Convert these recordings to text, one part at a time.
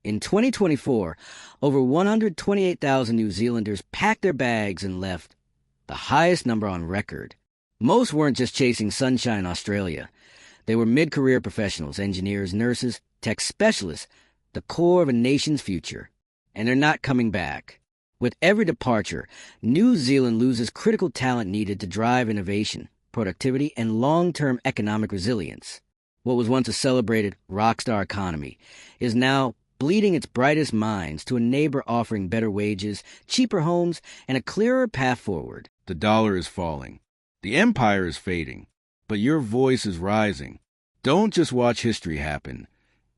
In 2024, over 128,000 New Zealanders packed their bags and left, the highest number on record. Most weren't just chasing sunshine in Australia. They were mid-career professionals, engineers, nurses, tech specialists, the core of a nation's future. And they're not coming back. With every departure, New Zealand loses critical talent needed to drive innovation, productivity, and long-term economic resilience. What was once a celebrated rockstar economy is now bleeding its brightest minds to a neighbor offering better wages, cheaper homes, and a clearer path forward. The dollar is falling. The empire is fading. But your voice is rising. Don't just watch history happen.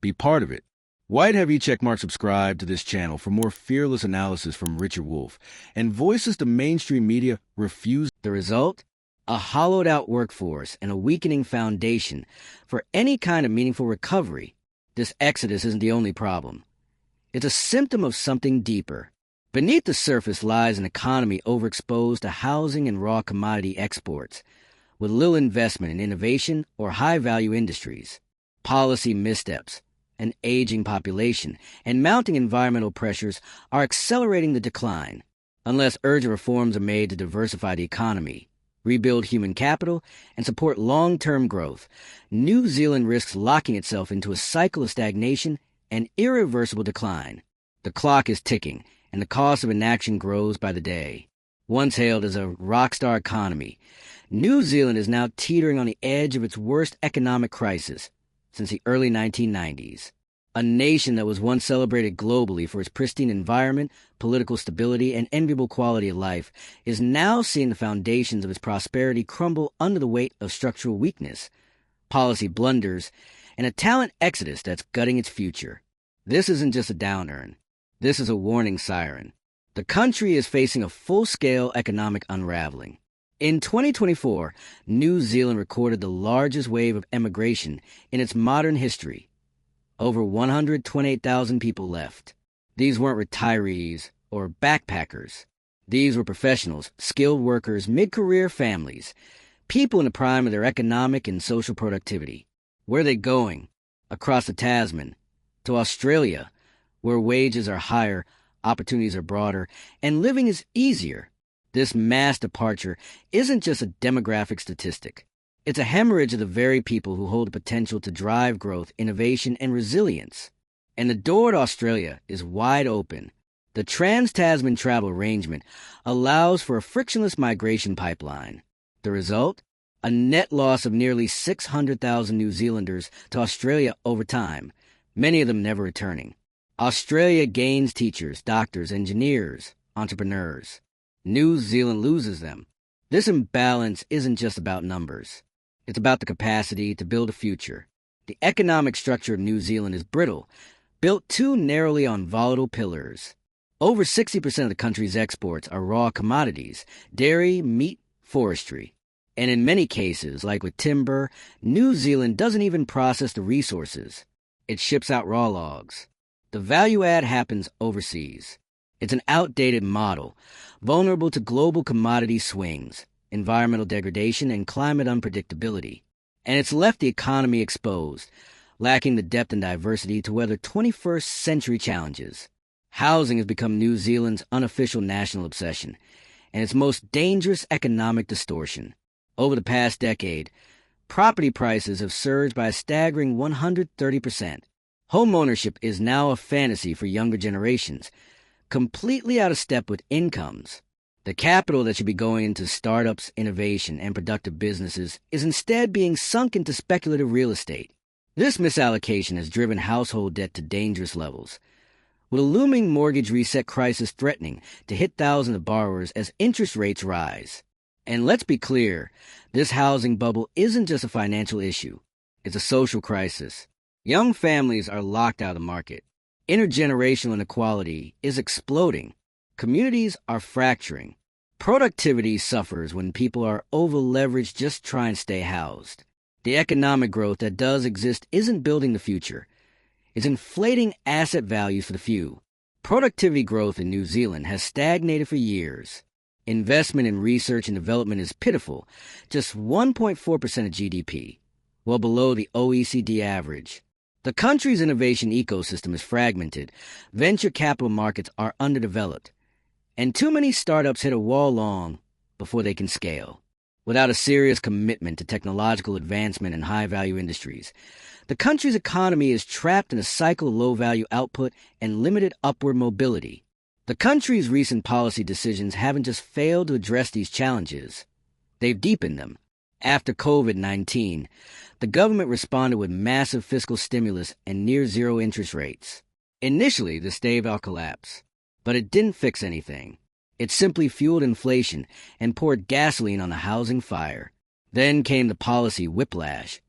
Be part of it. Why'd have you checkmark subscribe to this channel for more fearless analysis from Richard Wolff and voices the mainstream media refuse? The result? A hollowed-out workforce and a weakening foundation for any kind of meaningful recovery. This exodus isn't the only problem. It's a symptom of something deeper. Beneath the surface lies an economy overexposed to housing and raw commodity exports, with little investment in innovation or high-value industries. Policy missteps, an aging population, and mounting environmental pressures are accelerating the decline. Unless urgent reforms are made to diversify the economy, rebuild human capital, and support long-term growth, New Zealand risks locking itself into a cycle of stagnation and irreversible decline. The clock is ticking, and the cost of inaction grows by the day. Once hailed as a rockstar economy, New Zealand is now teetering on the edge of its worst economic crisis since the early 1990s. A nation that was once celebrated globally for its pristine environment, political stability, and enviable quality of life is now seeing the foundations of its prosperity crumble under the weight of structural weakness, policy blunders, and a talent exodus that's gutting its future. This isn't just a downturn. This is a warning siren. The country is facing a full-scale economic unraveling. In 2024, New Zealand recorded the largest wave of emigration in its modern history. Over 128,000 people left. These weren't retirees or backpackers. These were professionals, skilled workers, mid-career families, people in the prime of their economic and social productivity. Where are they going? Across the Tasman, to Australia, where wages are higher, opportunities are broader, and living is easier. This mass departure isn't just a demographic statistic. It's a hemorrhage of the very people who hold the potential to drive growth, innovation, and resilience. And the door to Australia is wide open. The Trans-Tasman Travel Arrangement allows for a frictionless migration pipeline. The result? A net loss of nearly 600,000 New Zealanders to Australia over time, many of them never returning. Australia gains teachers, doctors, engineers, entrepreneurs. New Zealand loses them. This imbalance isn't just about numbers. It's about the capacity to build a future. The economic structure of New Zealand is brittle, built too narrowly on volatile pillars. Over 60% of the country's exports are raw commodities, dairy, meat, forestry. And in many cases, like with timber, New Zealand doesn't even process the resources. It ships out raw logs. The value add happens overseas. It's an outdated model, vulnerable to global commodity swings, environmental degradation, and climate unpredictability. And it's left the economy exposed, lacking the depth and diversity to weather 21st century challenges. Housing has become New Zealand's unofficial national obsession, and its most dangerous economic distortion. Over the past decade, property prices have surged by a staggering 130%. Homeownership is now a fantasy for younger generations, completely out of step with incomes. The capital that should be going into startups, innovation, and productive businesses is instead being sunk into speculative real estate. This misallocation has driven household debt to dangerous levels, with a looming mortgage reset crisis threatening to hit thousands of borrowers as interest rates rise. And let's be clear, this housing bubble isn't just a financial issue. It's a social crisis. Young families are locked out of the market. Intergenerational inequality is exploding. Communities are fracturing. Productivity suffers when people are over-leveraged just trying to stay housed. The economic growth that does exist isn't building the future. It's inflating asset values for the few. Productivity growth in New Zealand has stagnated for years. Investment in research and development is pitiful, just 1.4% of GDP, well below the OECD average. The country's innovation ecosystem is fragmented, venture capital markets are underdeveloped, and too many startups hit a wall long before they can scale. Without a serious commitment to technological advancement in high-value industries, the country's economy is trapped in a cycle of low-value output and limited upward mobility. The country's recent policy decisions haven't just failed to address these challenges, they've deepened them. After COVID-19, the government responded with massive fiscal stimulus and near-zero interest rates. Initially, this staved off collapse, but it didn't fix anything. It simply fueled inflation and poured gasoline on the housing fire. Then came the policy whiplash,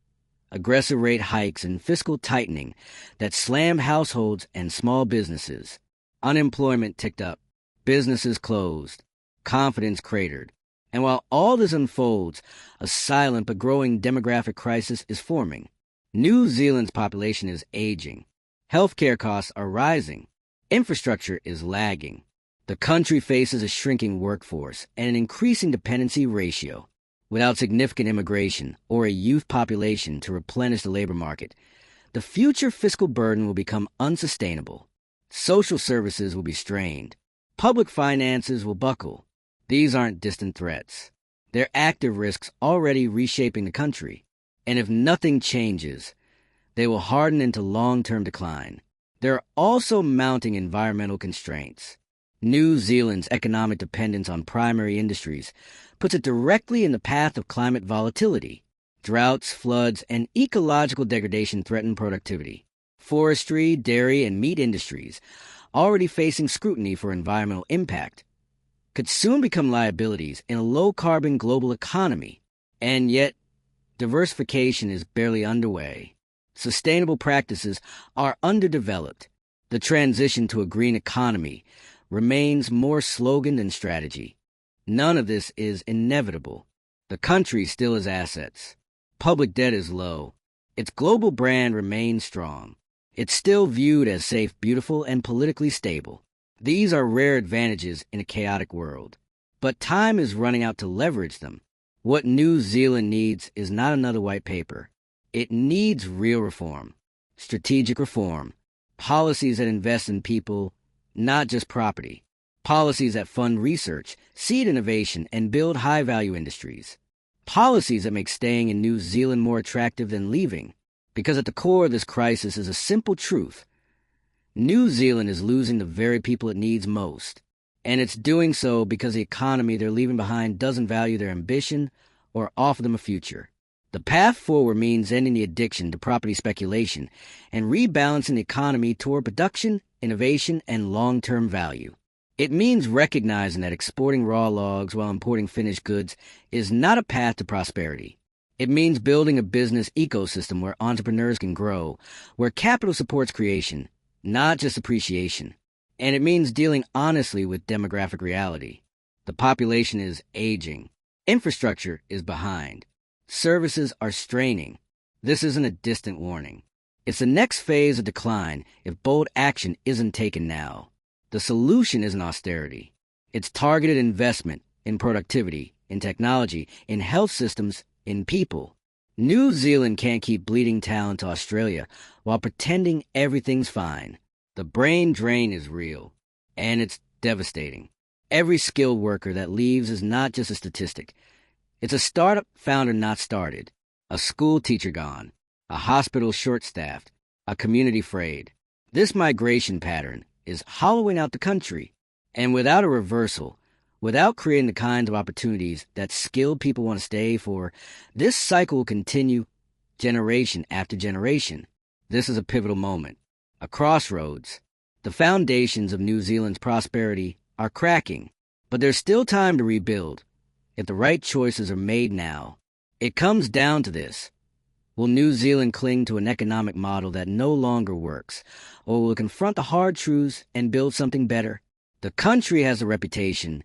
aggressive rate hikes and fiscal tightening that slammed households and small businesses. Unemployment ticked up, businesses closed, confidence cratered. And while all this unfolds, a silent but growing demographic crisis is forming. New Zealand's population is aging. Healthcare costs are rising. Infrastructure is lagging. The country faces a shrinking workforce and an increasing dependency ratio. Without significant immigration or a youth population to replenish the labor market, the future fiscal burden will become unsustainable. Social services will be strained. Public finances will buckle. These aren't distant threats. They're active risks already reshaping the country. And if nothing changes, they will harden into long-term decline. There are also mounting environmental constraints. New Zealand's economic dependence on primary industries puts it directly in the path of climate volatility. Droughts, floods, and ecological degradation threaten productivity. Forestry, dairy, and meat industries, already facing scrutiny for environmental impact, could soon become liabilities in a low-carbon global economy. And yet, diversification is barely underway. Sustainable practices are underdeveloped. The transition to a green economy remains more slogan than strategy. None of this is inevitable. The country still has assets. Public debt is low. Its global brand remains strong. It's still viewed as safe, beautiful, and politically stable. These are rare advantages in a chaotic world. But time is running out to leverage them. What New Zealand needs is not another white paper. It needs real reform, strategic reform, policies that invest in people, not just property, policies that fund research, seed innovation, and build high-value industries, policies that make staying in New Zealand more attractive than leaving. Because at the core of this crisis is a simple truth. New Zealand is losing the very people it needs most, and it's doing so because the economy they're leaving behind doesn't value their ambition or offer them a future. The path forward means ending the addiction to property speculation and rebalancing the economy toward production, innovation, and long-term value. It means recognizing that exporting raw logs while importing finished goods is not a path to prosperity. It means building a business ecosystem where entrepreneurs can grow, where capital supports creation, not just appreciation. And it means dealing honestly with demographic reality. The population is aging. Infrastructure is behind. Services are straining. This isn't a distant warning. It's the next phase of decline if bold action isn't taken now. The solution isn't austerity. It's targeted investment in productivity, in technology, in health systems, in people. New Zealand can't keep bleeding talent to Australia while pretending everything's fine. The brain drain is real, and it's devastating. Every skilled worker that leaves is not just a statistic. It's a startup founder not started, a school teacher gone, a hospital short-staffed, a community frayed. This migration pattern is hollowing out the country, and without a reversal, without creating the kinds of opportunities that skilled people want to stay for, this cycle will continue generation after generation. This is a pivotal moment, a crossroads. The foundations of New Zealand's prosperity are cracking, but there's still time to rebuild if the right choices are made now. It comes down to this. Will New Zealand cling to an economic model that no longer works, or will it confront the hard truths and build something better? The country has a reputation,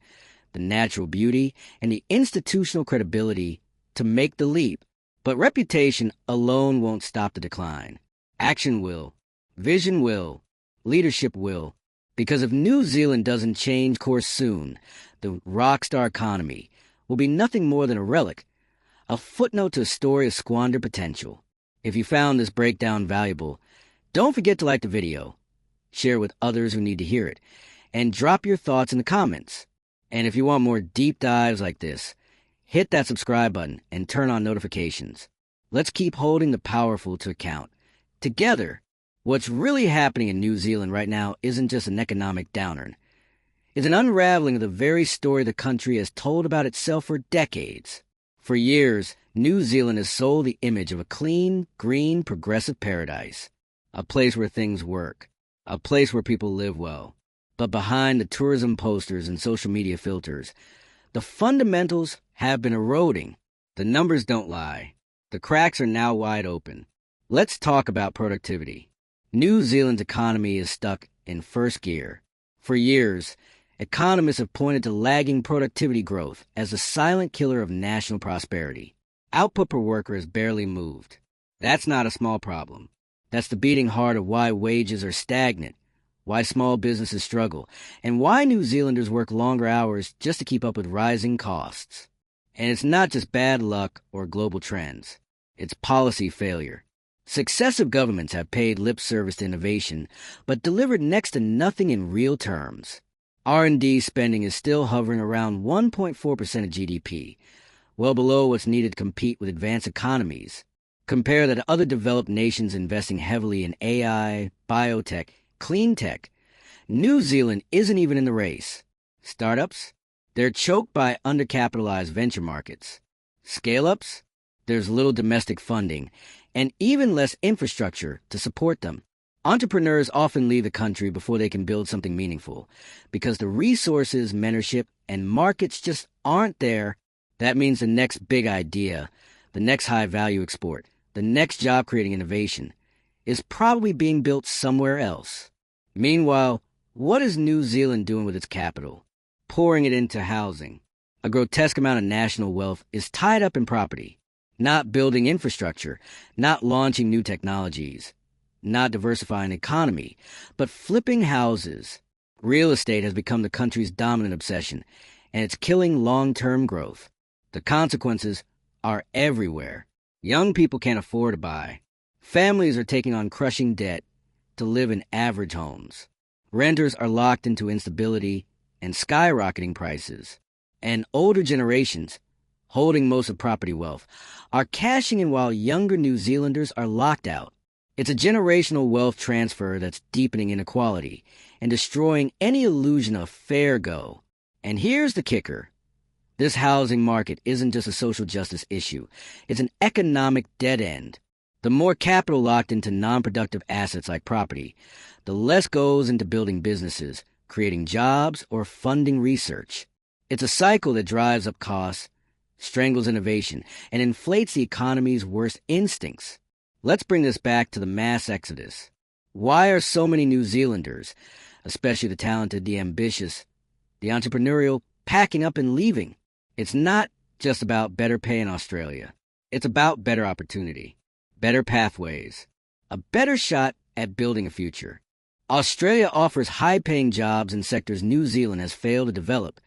the natural beauty, and the institutional credibility to make the leap. But reputation alone won't stop the decline. Action will. Vision will. Leadership will. Because if New Zealand doesn't change course soon, the rockstar economy will be nothing more than a relic, a footnote to a story of squandered potential. If you found this breakdown valuable, Don't forget to like the video, share with others who need to hear it, and drop your thoughts in the comments. And if you want more deep dives like this, hit that subscribe button and turn on notifications. Let's keep holding the powerful to account. Together, what's really happening in New Zealand right now isn't just an economic downturn. It's an unraveling of the very story the country has told about itself for decades. For years, New Zealand has sold the image of a clean, green, progressive paradise. A place where things work. A place where people live well. But behind the tourism posters and social media filters, the fundamentals have been eroding. The numbers don't lie. The cracks are now wide open. Let's talk about productivity. New Zealand's economy is stuck in first gear. For years, economists have pointed to lagging productivity growth as the silent killer of national prosperity. Output per worker has barely moved. That's not a small problem. That's the beating heart of why wages are stagnant, why small businesses struggle, and why New Zealanders work longer hours just to keep up with rising costs. And it's not just bad luck or global trends. It's policy failure. Successive governments have paid lip service to innovation, but delivered next to nothing in real terms. R&D spending is still hovering around 1.4% of GDP, well below what's needed to compete with advanced economies. Compare that to other developed nations investing heavily in AI, biotech, clean tech. New Zealand isn't even in the race. Startups? They're choked by undercapitalized venture markets. Scale-ups? There's little domestic funding, and even less infrastructure to support them. Entrepreneurs often leave the country before they can build something meaningful, because the resources, mentorship, and markets just aren't there. That means the next big idea, the next high-value export, the next job-creating innovation, is probably being built somewhere else. Meanwhile, what is New Zealand doing with its capital? Pouring it into housing. A grotesque amount of national wealth is tied up in property. Not building infrastructure, not launching new technologies, not diversifying the economy, but flipping houses. Real estate has become the country's dominant obsession, and it's killing long-term growth. The consequences are everywhere. Young people can't afford to buy. Families are taking on crushing debt to live in average homes. Renters are locked into instability and skyrocketing prices. And older generations, holding most of property wealth, are cashing in while younger New Zealanders are locked out. It's a generational wealth transfer that's deepening inequality and destroying any illusion of fair go. And here's the kicker. This housing market isn't just a social justice issue. It's an economic dead end. The more capital locked into non-productive assets like property, the less goes into building businesses, creating jobs, or funding research. It's a cycle that drives up costs, strangles innovation, and inflates the economy's worst instincts. Let's bring this back to the mass exodus. Why are so many New Zealanders, especially the talented, the ambitious, the entrepreneurial, packing up and leaving? It's not just about better pay in Australia. It's about better opportunity, better pathways, a better shot at building a future. Australia offers high-paying jobs in sectors New Zealand has failed to develop: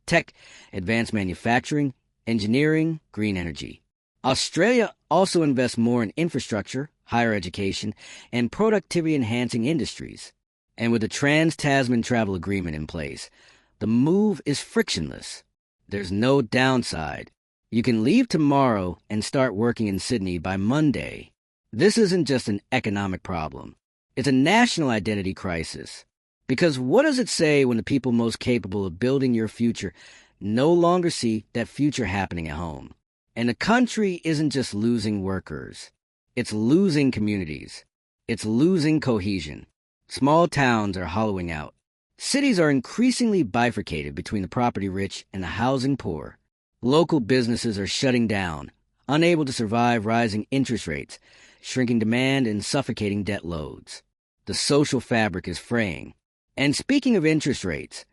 tech, advanced manufacturing, engineering, green energy. Australia also invests more in infrastructure, higher education, and productivity-enhancing industries. And with the Trans-Tasman Travel Agreement in place, the move is frictionless. There's no downside. You can leave tomorrow and start working in Sydney by Monday. This isn't just an economic problem. It's a national identity crisis. Because what does it say when the people most capable of building your future no longer see that future happening at home? And the country isn't just losing workers. It's losing communities. It's losing cohesion. Small towns are hollowing out. Cities are increasingly bifurcated between the property rich and the housing poor. Local businesses are shutting down, unable to survive rising interest rates, shrinking demand, and suffocating debt loads. The social fabric is fraying. And speaking of interest rates,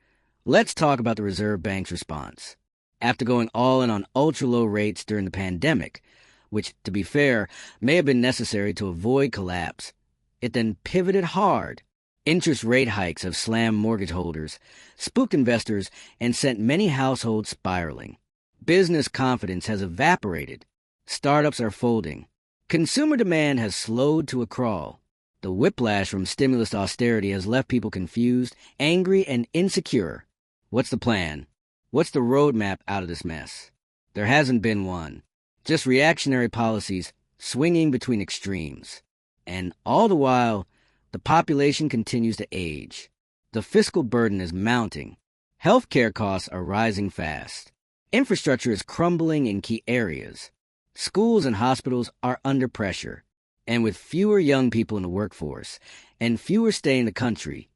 let's talk about the Reserve Bank's response. After going all in on ultra-low rates during the pandemic, which, to be fair, may have been necessary to avoid collapse, it then pivoted hard. Interest rate hikes have slammed mortgage holders, spooked investors, and sent many households spiraling. Business confidence has evaporated. Startups are folding. Consumer demand has slowed to a crawl. The whiplash from stimulus to austerity has left people confused, angry, and insecure. What's the plan? What's the roadmap out of this mess? There hasn't been one. Just reactionary policies swinging between extremes. And all the while, the population continues to age. The fiscal burden is mounting. Healthcare costs are rising fast. Infrastructure is crumbling in key areas. Schools and hospitals are under pressure. And with fewer young people in the workforce and fewer staying in the country,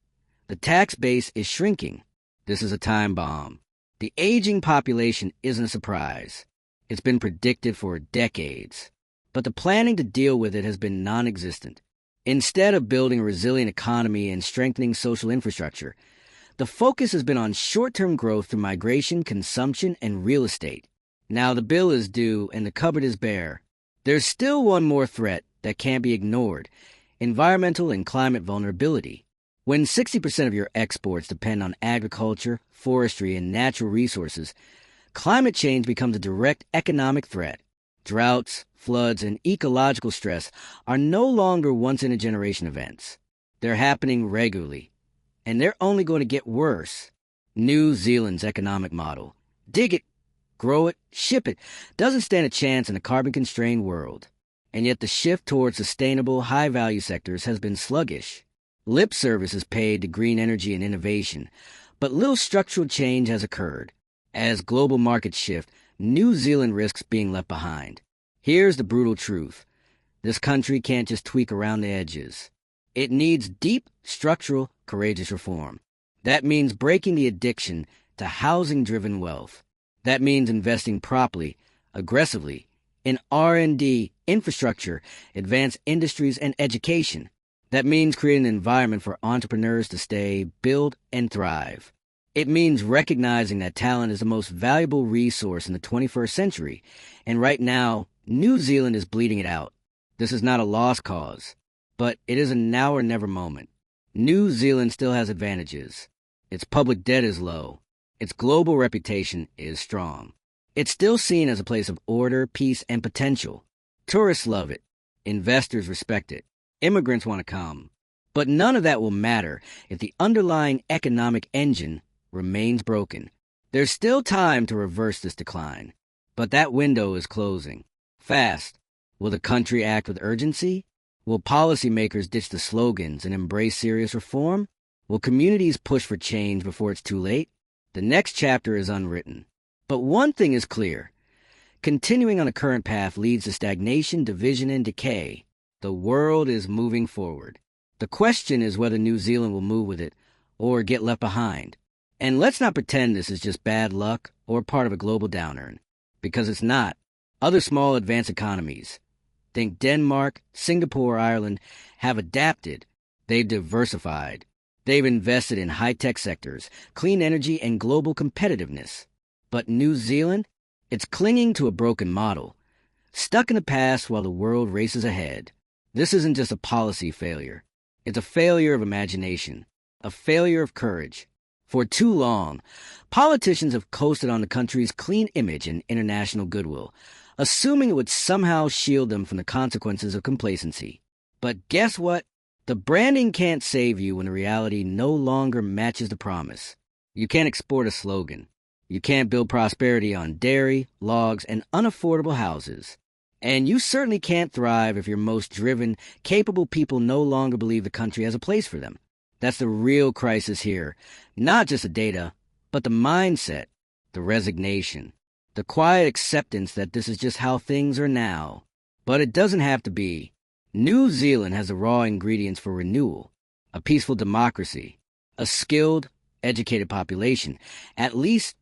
the tax base is shrinking. This is a time bomb. The aging population isn't a surprise. It's been predicted for decades. But the planning to deal with it has been non-existent. Instead of building a resilient economy and strengthening social infrastructure, the focus has been on short-term growth through migration, consumption, and real estate. Now the bill is due and the cupboard is bare. There's still one more threat that can't be ignored: environmental and climate vulnerability. When 60% of your exports depend on agriculture, forestry, and natural resources, climate change becomes a direct economic threat. Droughts, floods, and ecological stress are no longer once-in-a-generation events. They're happening regularly, and they're only going to get worse. New Zealand's economic model: dig it, grow it, ship it, doesn't stand a chance in a carbon-constrained world. And yet the shift towards sustainable, high-value sectors has been sluggish. Lip service is paid to green energy and innovation, but little structural change has occurred. As global markets shift, New Zealand risks being left behind. Here's the brutal truth: this country can't just tweak around the edges. It needs deep, structural, courageous reform. That means breaking the addiction to housing-driven wealth. That means investing properly, aggressively, in R&D, infrastructure, advanced industries, and education. That means creating an environment for entrepreneurs to stay, build, and thrive. It means recognizing that talent is the most valuable resource in the 21st century, and right now, New Zealand is bleeding it out. This is not a lost cause, but it is a now or never moment. New Zealand still has advantages. Its public debt is low. Its global reputation is strong. It's still seen as a place of order, peace, and potential. Tourists love it. Investors respect it. Immigrants want to come. But none of that will matter if the underlying economic engine remains broken. There's still time to reverse this decline, but that window is closing. Fast. Will the country act with urgency? Will policymakers ditch the slogans and embrace serious reform? Will communities push for change before it's too late? The next chapter is unwritten. But one thing is clear: continuing on the current path leads to stagnation, division, and decay. The world is moving forward. The question is whether New Zealand will move with it or get left behind. And let's not pretend this is just bad luck or part of a global downturn, because it's not. Other small advanced economies, think Denmark, Singapore, Ireland, have adapted. They've diversified. They've invested in high-tech sectors, clean energy, and global competitiveness. But New Zealand, it's clinging to a broken model, stuck in the past while the world races ahead. This isn't just a policy failure. It's a failure of imagination, a failure of courage. For too long, politicians have coasted on the country's clean image and international goodwill, assuming it would somehow shield them from the consequences of complacency. But guess what? The branding can't save you when the reality no longer matches the promise. You can't export a slogan. You can't build prosperity on dairy, logs, and unaffordable houses. And you certainly can't thrive if your most driven, capable people no longer believe the country has a place for them. That's the real crisis here. Not just the data, but the mindset, the resignation, the quiet acceptance that this is just how things are now. But it doesn't have to be. New Zealand has the raw ingredients for renewal: a peaceful democracy, a skilled, educated population, at least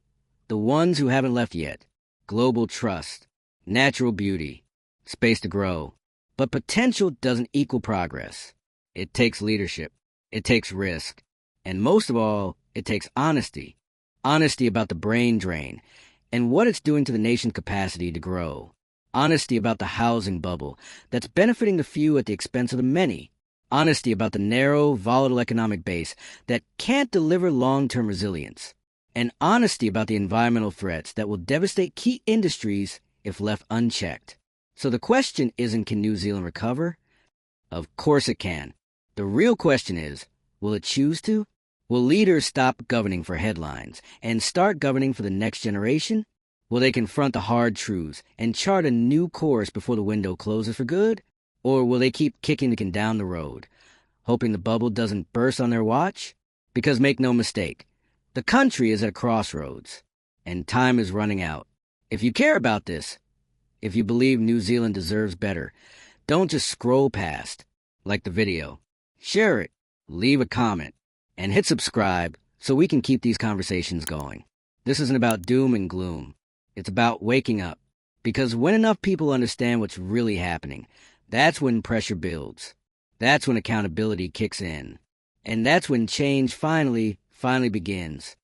the ones who haven't left yet, global trust, natural beauty, space to grow. But potential doesn't equal progress. It takes leadership. It takes risk. And most of all, it takes honesty. Honesty about the brain drain and what it's doing to the nation's capacity to grow. Honesty about the housing bubble that's benefiting the few at the expense of the many. Honesty about the narrow, volatile economic base that can't deliver long-term resilience. And honesty about the environmental threats that will devastate key industries if left unchecked. So the question isn't, can New Zealand recover? Of course it can. The real question is, will it choose to? Will leaders stop governing for headlines and start governing for the next generation? Will they confront the hard truths and chart a new course before the window closes for good? Or will they keep kicking the can down the road, hoping the bubble doesn't burst on their watch? Because make no mistake, the country is at a crossroads, and time is running out. If you care about this, if you believe New Zealand deserves better, don't just scroll past, like the video. Share it, leave a comment, and hit subscribe so we can keep these conversations going. This isn't about doom and gloom. It's about waking up. Because when enough people understand what's really happening, that's when pressure builds. That's when accountability kicks in. And that's when change finally begins.